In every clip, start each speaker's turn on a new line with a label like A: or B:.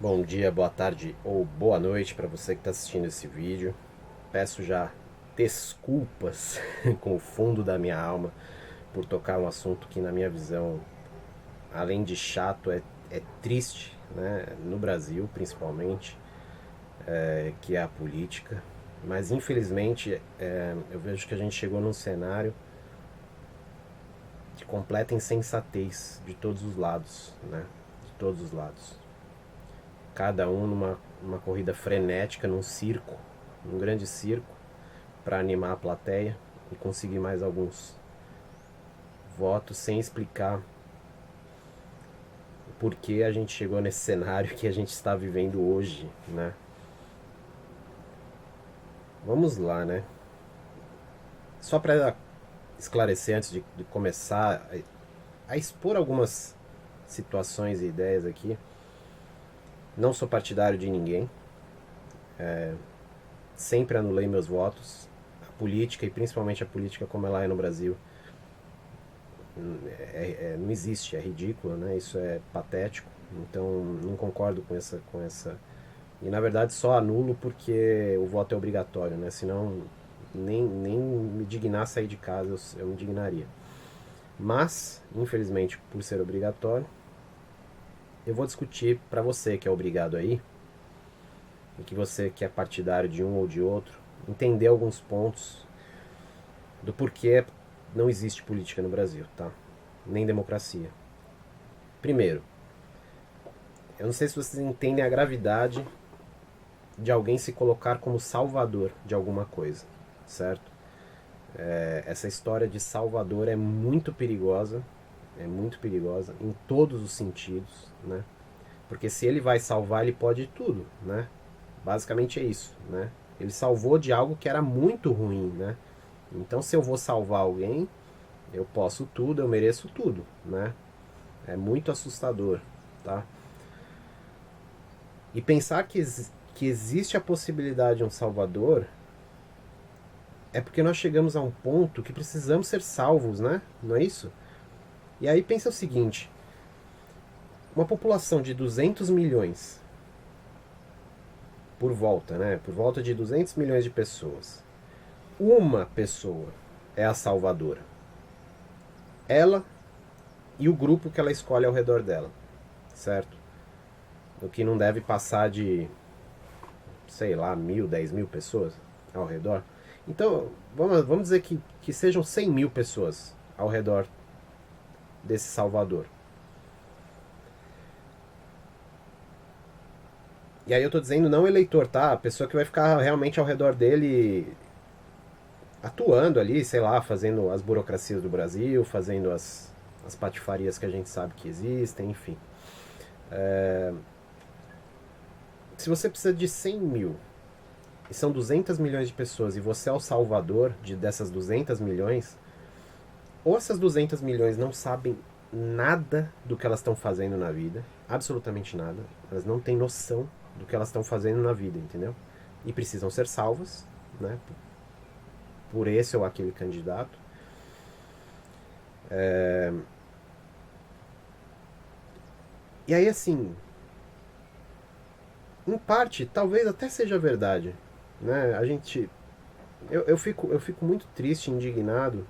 A: Bom dia, boa tarde ou boa noite para você que está assistindo esse vídeo. Peço já desculpas com o fundo da minha alma por tocar um assunto que, na minha visão, além de chato, é triste, né? No Brasil, principalmente, que é a política. Mas, infelizmente, eu vejo que a gente chegou num cenário de completa insensatez de todos os lados, né? De todos os lados. Cada um numa corrida frenética, num circo, num grande circo, para animar a plateia e conseguir mais alguns votos sem explicar o porquê a gente chegou nesse cenário que a gente está vivendo hoje, né? Vamos lá, né? Só para esclarecer antes de começar a expor algumas situações e ideias aqui, não sou partidário de ninguém, sempre anulei meus votos. A política, e principalmente a política como ela é no Brasil, não existe, é ridículo, né? Isso é patético. Então não concordo com essa. E na verdade só anulo porque o voto é obrigatório, né? Senão nem me dignar a sair de casa eu me dignaria. Mas, infelizmente, por ser obrigatório, eu vou discutir para você que é obrigado aí, e que você que é partidário de um ou de outro, entender alguns pontos do porquê não existe política no Brasil, tá? Nem democracia. Primeiro, eu não sei se vocês entendem a gravidade de alguém se colocar como salvador de alguma coisa, certo? Essa história de salvador é muito perigosa em todos os sentidos, né? Porque se ele vai salvar, ele pode tudo, né? Basicamente é isso, né? Ele salvou de algo que era muito ruim, né? Então, se eu vou salvar alguém, eu posso tudo, eu mereço tudo, né? É muito assustador, tá? E pensar que existe a possibilidade de um salvador é porque nós chegamos a um ponto que precisamos ser salvos, né? Não é isso? E aí pensa o seguinte, uma população de 200 milhões por volta, né? Por volta de 200 milhões de pessoas. Uma pessoa é a salvadora. Ela e o grupo que ela escolhe ao redor dela, certo? O que não deve passar de, sei lá, 1.000, 10.000 pessoas ao redor. Então, vamos dizer que sejam 100 mil pessoas ao redor desse Salvador. E aí eu tô dizendo não eleitor, tá? A pessoa que vai ficar realmente ao redor dele atuando ali, sei lá, fazendo as burocracias do Brasil, fazendo as patifarias que a gente sabe que existem, enfim. Se você precisa de 100 mil e são 200 milhões de pessoas e você é o salvador dessas 200 milhões, ou essas 200 milhões não sabem nada do que elas estão fazendo na vida, absolutamente nada, elas não têm noção do que elas estão fazendo na vida, entendeu? E precisam ser salvas, né? Por esse ou aquele candidato. E aí, assim, em parte, talvez até seja verdade, né? A gente, eu fico muito triste, indignado.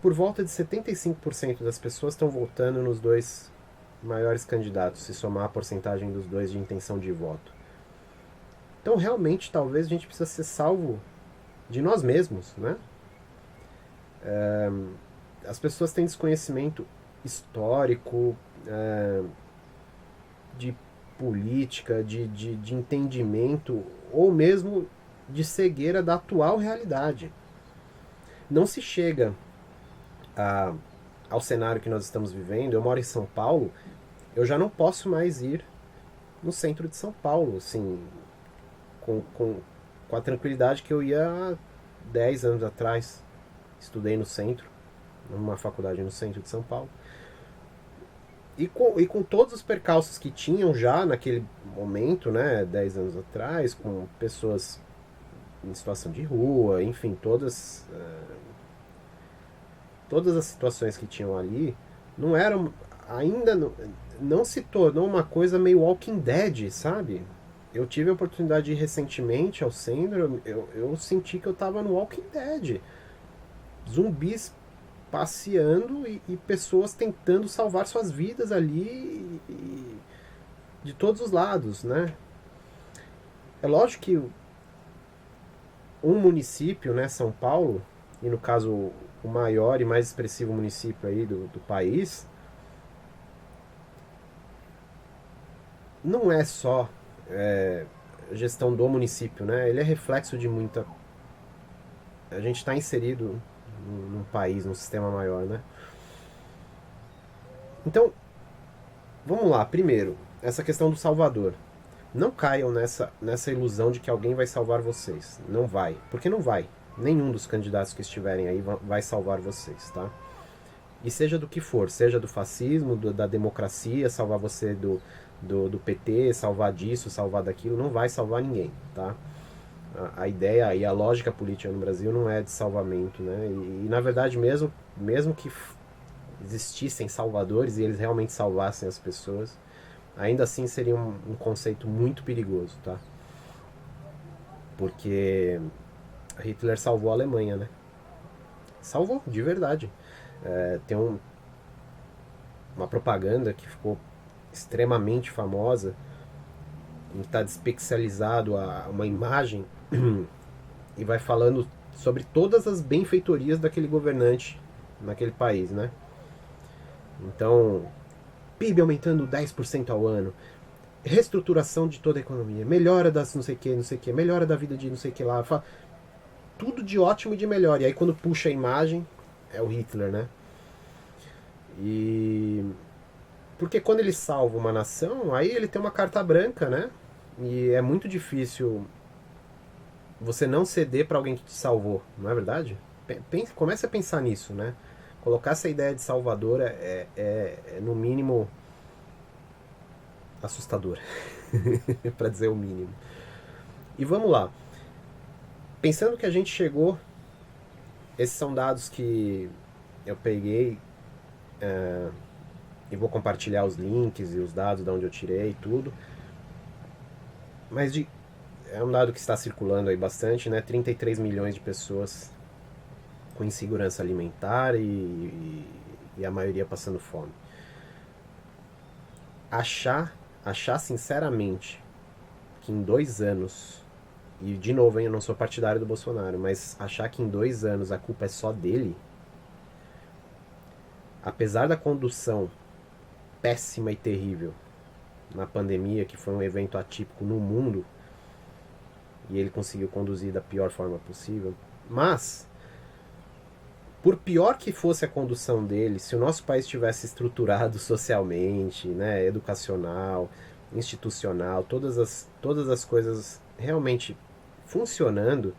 A: Por volta de 75% das pessoas estão votando nos dois maiores candidatos, se somar a porcentagem dos dois de intenção de voto. Então, realmente, talvez a gente precisa ser salvo de nós mesmos, né? As pessoas têm desconhecimento histórico, de política, de entendimento, ou mesmo de cegueira da atual realidade. Não se chega a, ao cenário que nós estamos vivendo. Eu moro em São Paulo, eu já não posso mais ir no centro de São Paulo, assim, com a tranquilidade que eu ia há 10 anos atrás. Estudei no centro, numa faculdade no centro de São Paulo. E com todos os percalços que tinham já naquele momento, né, 10 anos atrás, com pessoas em situação de rua, enfim, todas as situações que tinham ali, não eram, ainda não se tornou uma coisa meio Walking Dead, sabe? Eu tive a oportunidade de ir recentemente ao centro, eu senti que eu tava no Walking Dead. Zumbis passeando e pessoas tentando salvar suas vidas ali de todos os lados, né? É lógico que um município, né, São Paulo, e no caso o maior e mais expressivo município aí do país, não é só é, gestão do município, né? Ele é reflexo de muita. A gente está inserido num país, num sistema maior, né? Então, vamos lá. Primeiro, essa questão do Salvador. Não caiam nessa ilusão de que alguém vai salvar vocês. Não vai. Porque não vai. Nenhum dos candidatos que estiverem aí vai salvar vocês, tá? E seja do que for, seja do fascismo, da democracia, salvar você do PT, salvar disso, salvar daquilo, não vai salvar ninguém, tá? A ideia e a lógica política no Brasil não é de salvamento, né? E na verdade, mesmo que existissem salvadores e eles realmente salvassem as pessoas, ainda assim seria um conceito muito perigoso, tá? Porque Hitler salvou a Alemanha, né? Salvou, de verdade. Tem uma propaganda que ficou extremamente famosa, está despixelizado uma imagem e vai falando sobre todas as benfeitorias daquele governante naquele país, né? Então, PIB aumentando 10% ao ano, reestruturação de toda a economia, melhora das não sei o que, melhora da vida de não sei o que lá, tudo de ótimo e de melhor. E aí quando puxa a imagem, é o Hitler, né? E porque quando ele salva uma nação, aí ele tem uma carta branca, né? E é muito difícil você não ceder para alguém que te salvou, não é verdade? Comece a pensar nisso, né? Colocar essa ideia de salvador é no mínimo assustador, para dizer o mínimo. E vamos lá. Pensando que a gente chegou, esses são dados que eu peguei e vou compartilhar os links e os dados de onde eu tirei e tudo. Mas é um dado que está circulando aí bastante, né? 33 milhões de pessoas com insegurança alimentar e a maioria passando fome. Achar sinceramente que em 2 anos, e de novo, hein, eu não sou partidário do Bolsonaro, mas achar que em 2 anos a culpa é só dele, apesar da condução péssima e terrível na pandemia, que foi um evento atípico no mundo, e ele conseguiu conduzir da pior forma possível, mas por pior que fosse a condução dele, se o nosso país tivesse estruturado socialmente, né, educacional, institucional, todas as coisas realmente funcionando,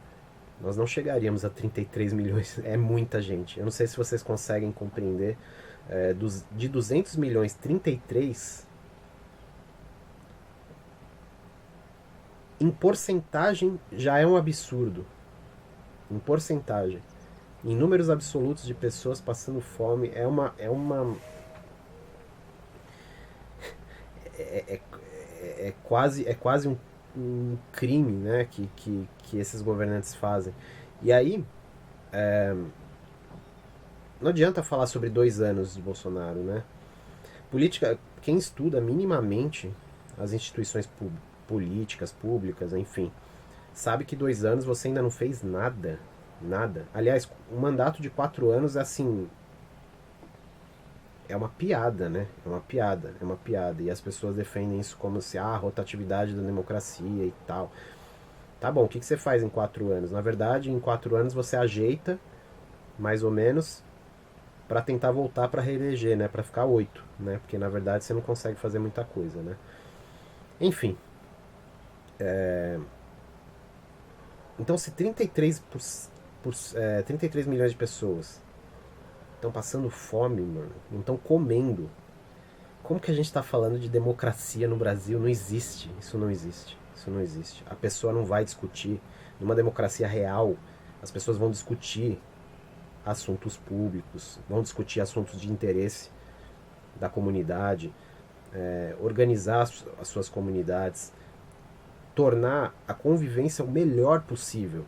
A: nós não chegaríamos a 33 milhões. É muita gente. Eu não sei se vocês conseguem compreender. De 200 milhões, 33 em porcentagem já é um absurdo. Em porcentagem. Em números absolutos de pessoas passando fome é quase um crime, né, que esses governantes fazem. E aí não adianta falar sobre 2 anos de Bolsonaro, né? Política, quem estuda minimamente as instituições políticas, públicas, enfim, sabe que 2 anos você ainda não fez nada. Nada. Aliás, um mandato de 4 anos é assim. É uma piada, né? É uma piada, é uma piada. E as pessoas defendem isso como se, rotatividade da democracia e tal. Tá bom, o que você faz em 4 anos? Na verdade, em 4 anos você ajeita, mais ou menos, para tentar voltar para reeleger, né? Para ficar 8, né? Porque na verdade você não consegue fazer muita coisa, né? Enfim. Então, se 33 milhões de pessoas estão passando fome, mano, não estão comendo, como que a gente está falando de democracia no Brasil? Não existe. Isso não existe. Isso não existe. A pessoa não vai discutir. Numa democracia real, as pessoas vão discutir assuntos públicos, vão discutir assuntos de interesse da comunidade. organizar as suas comunidades, tornar a convivência o melhor possível.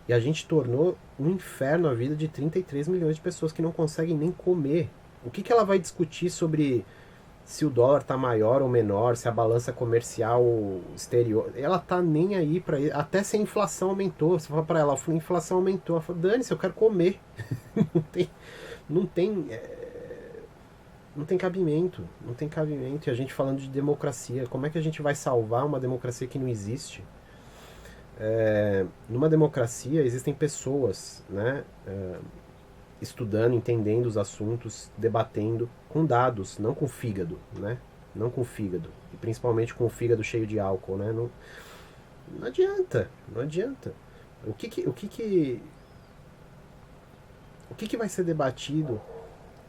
A: E a gente tornou um inferno a vida de 33 milhões de pessoas que não conseguem nem comer. O que ela vai discutir sobre se o dólar está maior ou menor, se a balança comercial exterior... Ela tá nem aí para isso. Até se a inflação aumentou. Você fala para ela, a inflação aumentou. Ela fala, dane-se, eu quero comer. não tem... Não tem não tem cabimento, não tem cabimento. E a gente falando de democracia, como é que a gente vai salvar uma democracia que não existe? Numa democracia existem pessoas, né, estudando, entendendo os assuntos, debatendo com dados, não com fígado, né? Não com fígado. E principalmente com o fígado cheio de álcool, né? Não adianta, não adianta. O que vai ser debatido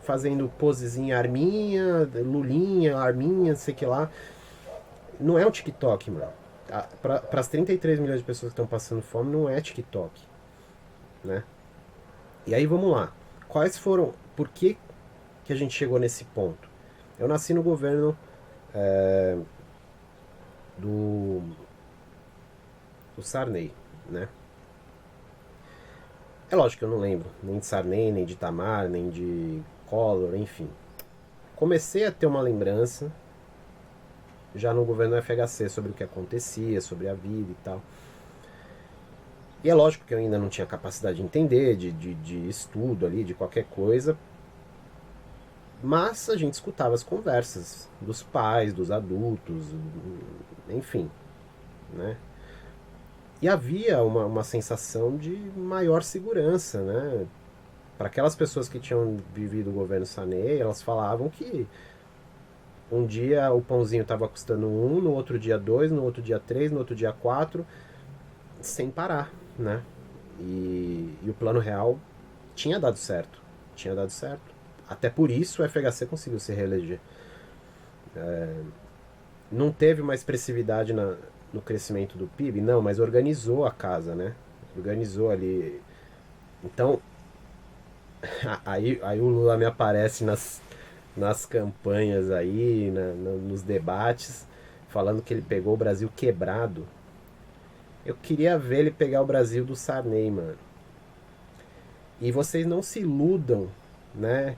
A: fazendo posezinha, arminha, lulinha, arminha, sei que lá. Não é o TikTok, mano. Para as 33 milhões de pessoas que estão passando fome, não é TikTok, né? E aí vamos lá. Quais foram... Por que a gente chegou nesse ponto? Eu nasci no governo do Sarney, né? É lógico que eu não lembro nem de Sarney, nem de Itamar, nem de Collor, enfim. Comecei a ter uma lembrança já no governo do FHC sobre o que acontecia, sobre a vida e tal. E é lógico que eu ainda não tinha capacidade de entender, de estudo ali, de qualquer coisa. Mas a gente escutava as conversas dos pais, dos adultos, enfim, né? E havia uma sensação de maior segurança, né? Para aquelas pessoas que tinham vivido o governo Sarney, elas falavam que um dia o pãozinho estava custando 1, no outro dia 2, no outro dia 3, no outro dia 4, sem parar, né? E o Plano Real tinha dado certo. Tinha dado certo. Até por isso o FHC conseguiu se reeleger. Não teve uma expressividade no crescimento do PIB? Não, mas organizou a casa, né? Organizou ali. Então, aí o Lula me aparece nas campanhas aí, nos debates, falando que ele pegou o Brasil quebrado. Eu queria ver ele pegar o Brasil do Sarney, mano. E vocês não se iludam, né,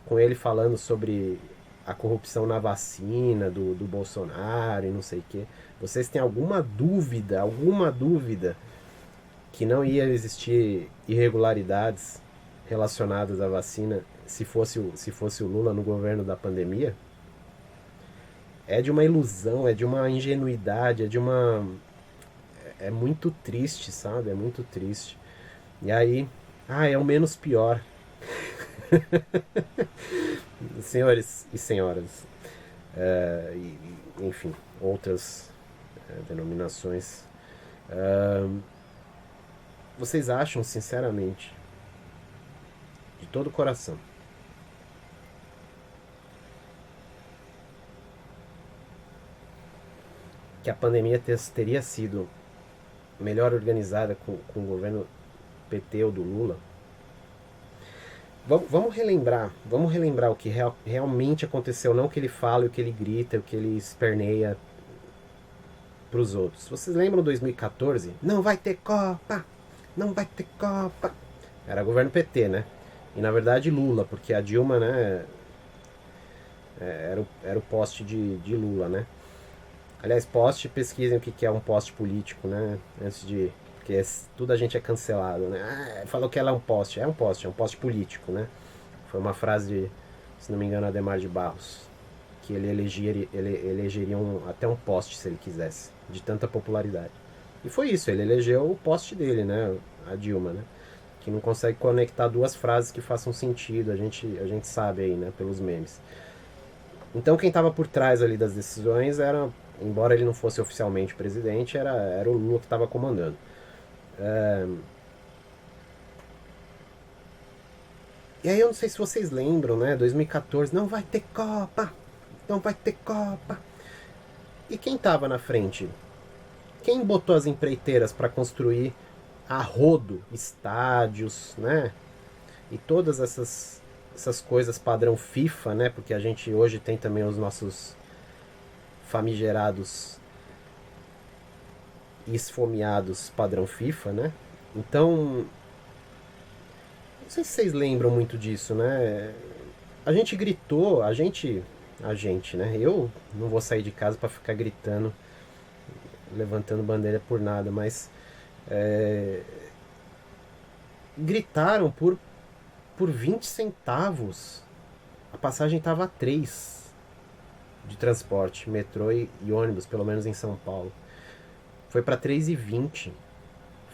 A: com ele falando sobre a corrupção na vacina do Bolsonaro e não sei o quê. Vocês têm alguma dúvida que não ia existir irregularidades relacionadas à vacina se fosse o Lula no governo da pandemia? É de uma ilusão, é de uma ingenuidade, é muito triste, sabe? É muito triste. E aí, é o menos pior. Senhores e senhoras, enfim, outras denominações. Vocês acham, sinceramente, de todo o coração, que a pandemia teria sido melhor organizada com o governo PT ou do Lula? Vamos relembrar o que realmente aconteceu, não o que ele fala, o que ele grita, o que ele esperneia para os outros. Vocês lembram 2014? Não vai ter Copa! Não vai ter Copa! Era governo PT, né? E na verdade Lula, porque a Dilma, né, era o poste de Lula, né? Aliás, poste, pesquisem o que é um poste político, né? Antes de... Porque tudo a gente é cancelado, né? Falou que ela é um poste. É um poste político, né? Foi uma frase de, se não me engano, Adhemar de Barros. Que ele elegeria até um poste se ele quisesse, de tanta popularidade. E foi isso, ele elegeu o poste dele, né? A Dilma, né? Que não consegue conectar duas frases que façam sentido, a gente sabe aí, né? Pelos memes. Então quem estava por trás ali das decisões era, embora ele não fosse oficialmente presidente, era o Lula que estava comandando. E aí eu não sei se vocês lembram, né? 2014, não vai ter Copa! Não vai ter Copa! E quem estava na frente? Quem botou as empreiteiras para construir a rodo estádios, né? E todas essas essas coisas padrão FIFA, né? Porque a gente hoje tem também os nossos famigerados e esfomeados padrão FIFA, né? Então, não sei se vocês lembram muito disso, né? A gente gritou, né? Eu não vou sair de casa para ficar gritando, levantando bandeira por nada, mas é, gritaram por 20 centavos. A passagem estava a 3 de transporte, metrô e ônibus, pelo menos em São Paulo. Foi para 3,20.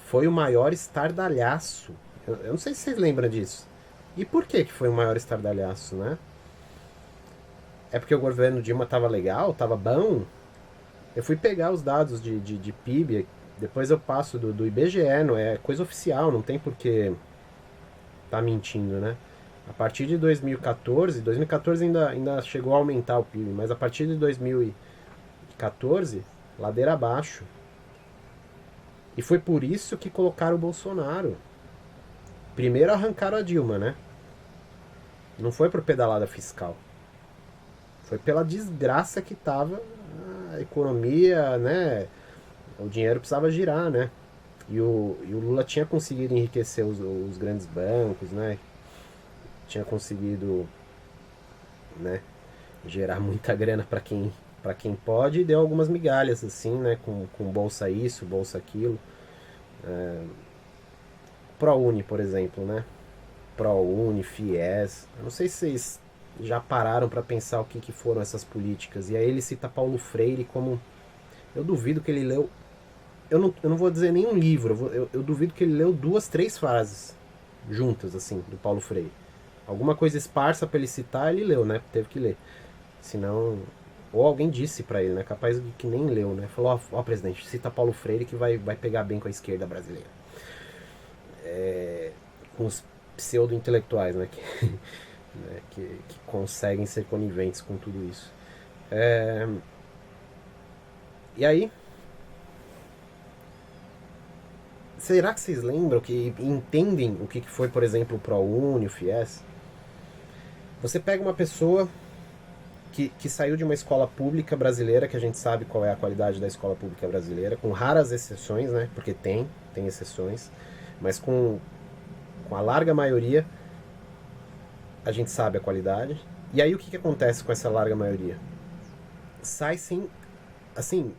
A: Foi o maior estardalhaço. Eu não sei se vocês lembram disso. E por que foi o maior estardalhaço, né? É porque o governo Dilma tava legal, tava bom? Eu fui pegar os dados de PIB, depois eu passo do IBGE, não é coisa oficial, não tem por que tá mentindo, né? A partir de 2014 ainda chegou a aumentar o PIB, mas a partir de 2014, ladeira abaixo. E foi por isso que colocaram o Bolsonaro. Primeiro arrancaram a Dilma, né? Não foi por pedalada fiscal. Foi pela desgraça que tava a economia, né? O dinheiro precisava girar, né? E o Lula tinha conseguido enriquecer os grandes bancos, né? Tinha conseguido, né, gerar muita grana para quem pode, e deu algumas migalhas assim, né, com bolsa isso, bolsa aquilo. ProUni, por exemplo, né? ProUni, FIES. Eu não sei se vocês já pararam para pensar o que foram essas políticas. E aí ele cita Paulo Freire como... Eu duvido que ele leu... Eu não vou dizer nenhum livro, eu duvido que ele leu 2, 3 frases juntas, assim, do Paulo Freire. Alguma coisa esparsa para ele citar, ele leu, né? Teve que ler. Senão... Ou alguém disse para ele, né? Capaz de que nem leu, né? Falou, ó, presidente, cita Paulo Freire que vai pegar bem com a esquerda brasileira. Com os pseudo-intelectuais, né? Que conseguem ser coniventes com tudo isso. E aí, será que vocês lembram que entendem o que foi, por exemplo, o ProUni, o FIES? Você pega uma pessoa que saiu de uma escola pública brasileira, que a gente sabe qual é a qualidade da escola pública brasileira, com raras exceções, né? Porque tem exceções, mas com a larga maioria a gente sabe a qualidade. E aí o que acontece com essa larga maioria? Sai sem, assim,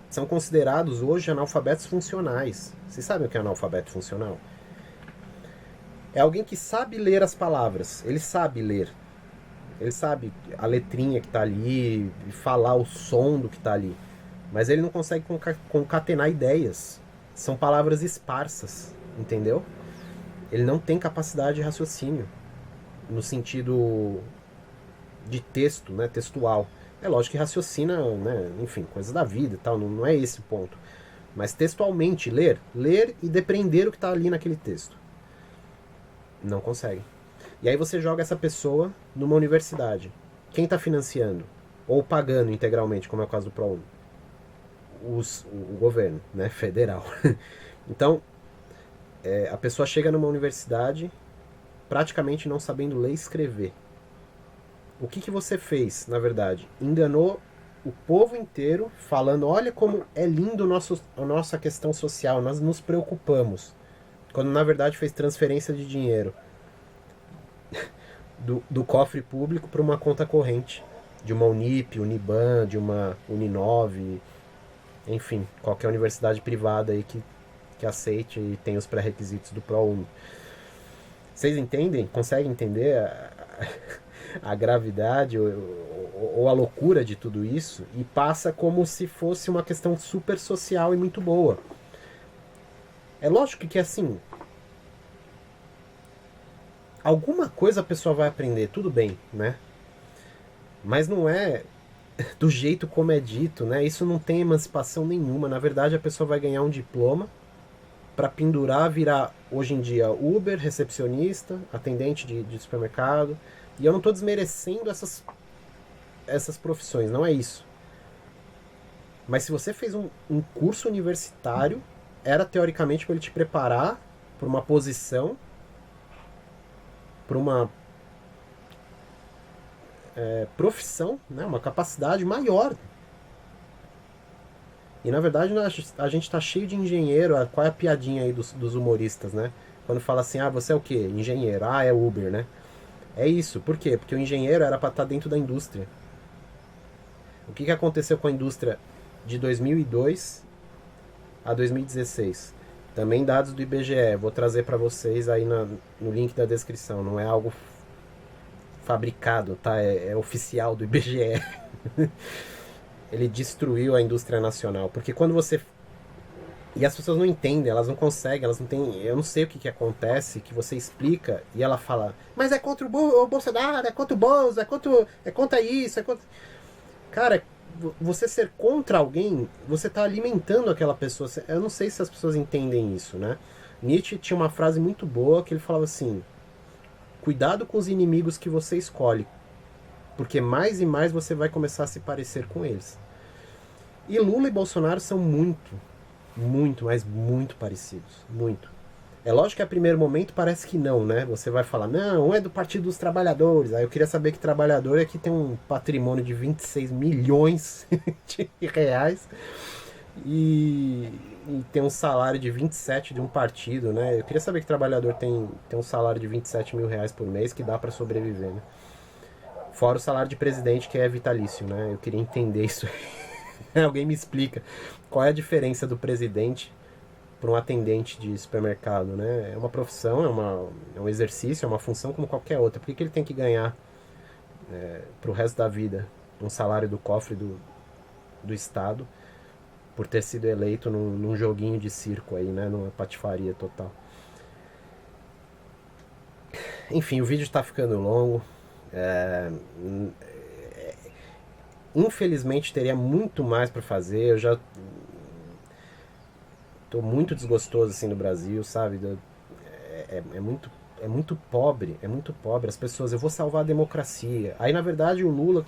A: são considerados hoje analfabetos funcionais. Vocês sabem o que é analfabeto funcional? É alguém que sabe ler as palavras. Ele sabe ler. Ele sabe a letrinha que está ali, falar o som do que está ali. Mas ele não consegue concatenar ideias. São palavras esparsas, entendeu? Ele não tem capacidade de raciocínio. No sentido de texto, né, textual. É lógico que raciocina, né, enfim, coisas da vida e tal, não é esse o ponto. Mas textualmente, ler e depreender o que está ali naquele texto. Não consegue. E aí você joga essa pessoa numa universidade. Quem está financiando? Ou pagando integralmente, como é o caso do ProUni? O governo, né, federal. Então, a pessoa chega numa universidade praticamente não sabendo ler e escrever. O que você fez, na verdade? Enganou o povo inteiro falando, olha como é lindo a nossa questão social, nós nos preocupamos. Quando na verdade fez transferência de dinheiro do cofre público para uma conta corrente. De uma Unip, Uniban, de uma Uninove, enfim, qualquer universidade privada aí que aceite e tenha os pré-requisitos do ProUni. Vocês entendem? Conseguem entender a gravidade ou a loucura de tudo isso? E passa como se fosse uma questão super social e muito boa. É lógico que assim, alguma coisa a pessoa vai aprender, tudo bem, né? Mas não é do jeito como é dito, né? Isso não tem emancipação nenhuma. Na verdade, a pessoa vai ganhar um diploma para pendurar, virar hoje em dia Uber, recepcionista, atendente de supermercado. E eu não estou desmerecendo essas profissões, não é isso. Mas se você fez um curso universitário, era teoricamente para ele te preparar para uma posição, para uma profissão, né, uma capacidade maior. E na verdade a gente está cheio de engenheiro. Qual é a piadinha aí dos humoristas, né? Quando fala assim, você é o quê? Engenheiro. É Uber, né? É isso. Por quê? Porque o engenheiro era para estar dentro da indústria. O que aconteceu com a indústria de 2002 a 2016? Também dados do IBGE. Vou trazer para vocês aí no link da descrição. Não é algo fabricado, tá? É oficial do IBGE. Ele destruiu a indústria nacional. Porque quando você... E as pessoas não entendem, elas não conseguem, elas não têm... Eu não sei o que acontece, que você explica e ela fala, mas é contra o Bolsonaro, é contra o Bolsonaro, é contra isso, é contra... Cara, você ser contra alguém, você está alimentando aquela pessoa. Eu não sei se as pessoas entendem isso, né? Nietzsche tinha uma frase muito boa que ele falava assim: cuidado com os inimigos que você escolhe, porque mais e mais você vai começar a se parecer com eles. E Lula e Bolsonaro são muito, mas muito parecidos. Muito. É lógico que a primeiro momento parece que não, né? Você vai falar, não, um é do Partido dos Trabalhadores. Aí eu queria saber que trabalhador é que tem um patrimônio de 26 milhões de reais e tem um salário de 27 de um partido, né? Eu queria saber que trabalhador tem um salário de 27 mil reais por mês que dá para sobreviver, né? Fora o salário de presidente que é vitalício, né? Eu queria entender isso aí. Alguém me explica qual é a diferença do presidente para um atendente de supermercado, né? É uma profissão, é um exercício, é uma função como qualquer outra. Por que ele tem que ganhar para o resto da vida um salário do cofre do Estado por ter sido eleito num joguinho de circo aí, né? Numa patifaria total. Enfim, o vídeo está ficando longo. Infelizmente teria muito mais para fazer. Eu já tô muito desgostoso assim no Brasil, sabe? É muito pobre, é muito pobre. As pessoas, eu vou salvar a democracia. Aí na verdade o Lula,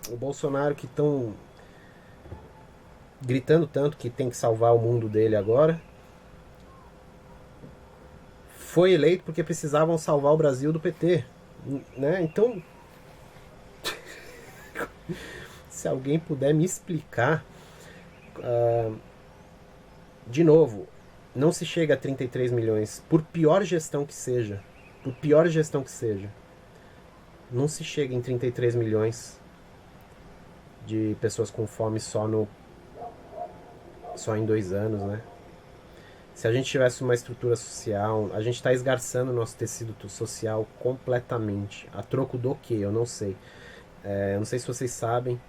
A: o Bolsonaro que estão gritando tanto que tem que salvar o mundo dele agora, foi eleito porque precisavam salvar o Brasil do PT, né? Então, se alguém puder me explicar, de novo, não se chega a 33 milhões, por pior gestão que seja, não se chega em 33 milhões de pessoas com fome só em 2 anos, né? Se a gente tivesse uma estrutura social, a gente está esgarçando o nosso tecido social completamente. A troco do quê? Eu não sei. Eu não sei se vocês sabem.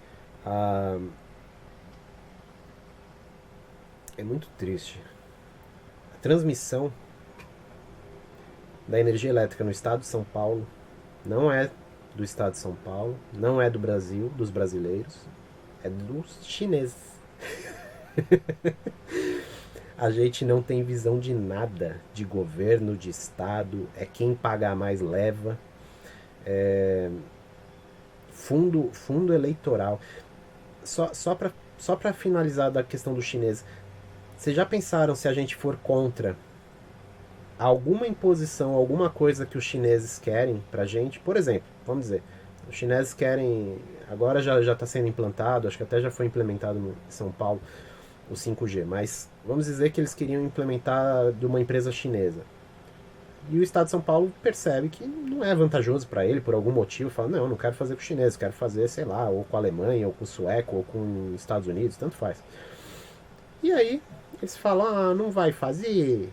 A: É muito triste. A transmissão da energia elétrica no estado de São Paulo não é do estado de São Paulo, não é do Brasil, dos brasileiros, é dos chineses. A gente não tem visão de nada, de governo, de estado, é quem pagar mais leva. Fundo eleitoral. Só para finalizar da questão do chinês, vocês já pensaram se a gente for contra alguma imposição, alguma coisa que os chineses querem pra gente? Por exemplo, vamos dizer, os chineses querem, agora já está sendo implantado, acho que até já foi implementado em São Paulo, o 5G, mas vamos dizer que eles queriam implementar de uma empresa chinesa. E o Estado de São Paulo percebe que não é vantajoso para ele, por algum motivo, fala, não quero fazer com os chineses, quero fazer, sei lá, ou com a Alemanha, ou com o sueco, ou com os Estados Unidos, tanto faz. E aí, eles falam, não vai fazer,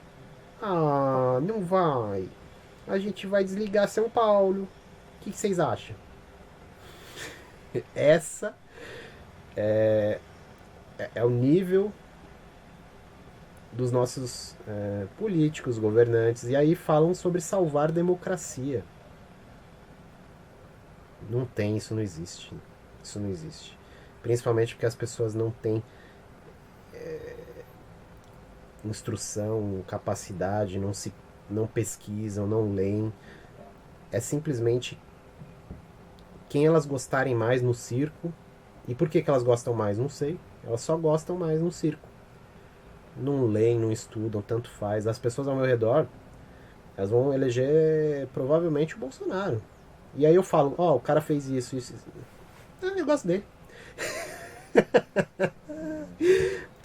A: não vai, a gente vai desligar São Paulo, o que vocês acham? Essa é o nível dos nossos políticos, governantes, e aí falam sobre salvar democracia. Não tem, isso não existe. Isso não existe. Principalmente porque as pessoas não têm instrução, capacidade, não pesquisam, não leem. É simplesmente quem elas gostarem mais no circo. E por que elas gostam mais? Não sei. Elas só gostam mais no circo. Não leem, não estudam, tanto faz. As pessoas ao meu redor, elas vão eleger provavelmente o Bolsonaro. E aí eu falo, ó, o cara fez isso. Ah, eu gosto dele.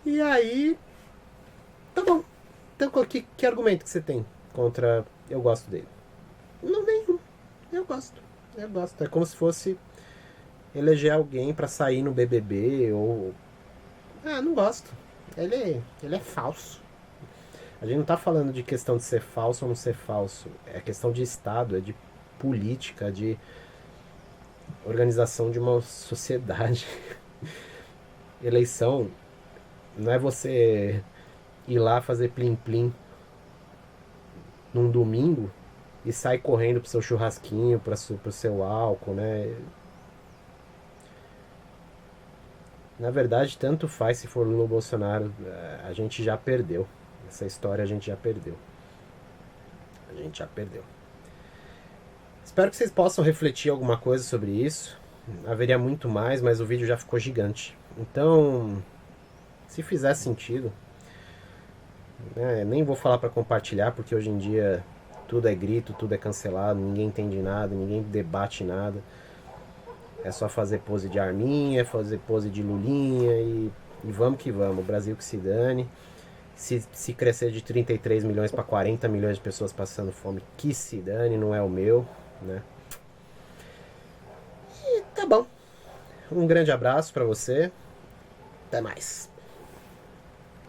A: E aí, tá bom. Então que argumento que você tem contra eu gosto dele? Não, nenhum. Eu gosto. Eu gosto. É como se fosse eleger alguém pra sair no BBB ou... Ah, não gosto. Ele é falso. A gente não tá falando de questão de ser falso ou não ser falso. É questão de Estado, é de política, de organização de uma sociedade. Eleição não é você ir lá fazer plim-plim num domingo e sair correndo pro seu churrasquinho, pro seu álcool, né? Na verdade, tanto faz se for Lula ou Bolsonaro, a gente já perdeu. Essa história a gente já perdeu. A gente já perdeu. Espero que vocês possam refletir alguma coisa sobre isso. Haveria muito mais, mas o vídeo já ficou gigante. Então, se fizer sentido, né, nem vou falar para compartilhar, porque hoje em dia tudo é grito, tudo é cancelado, ninguém entende nada, ninguém debate nada. É só fazer pose de arminha, fazer pose de lulinha e vamos que vamos. O Brasil que se dane. Se crescer de 33 milhões para 40 milhões de pessoas passando fome, que se dane, não é o meu, né? E tá bom. Um grande abraço para você. Até mais.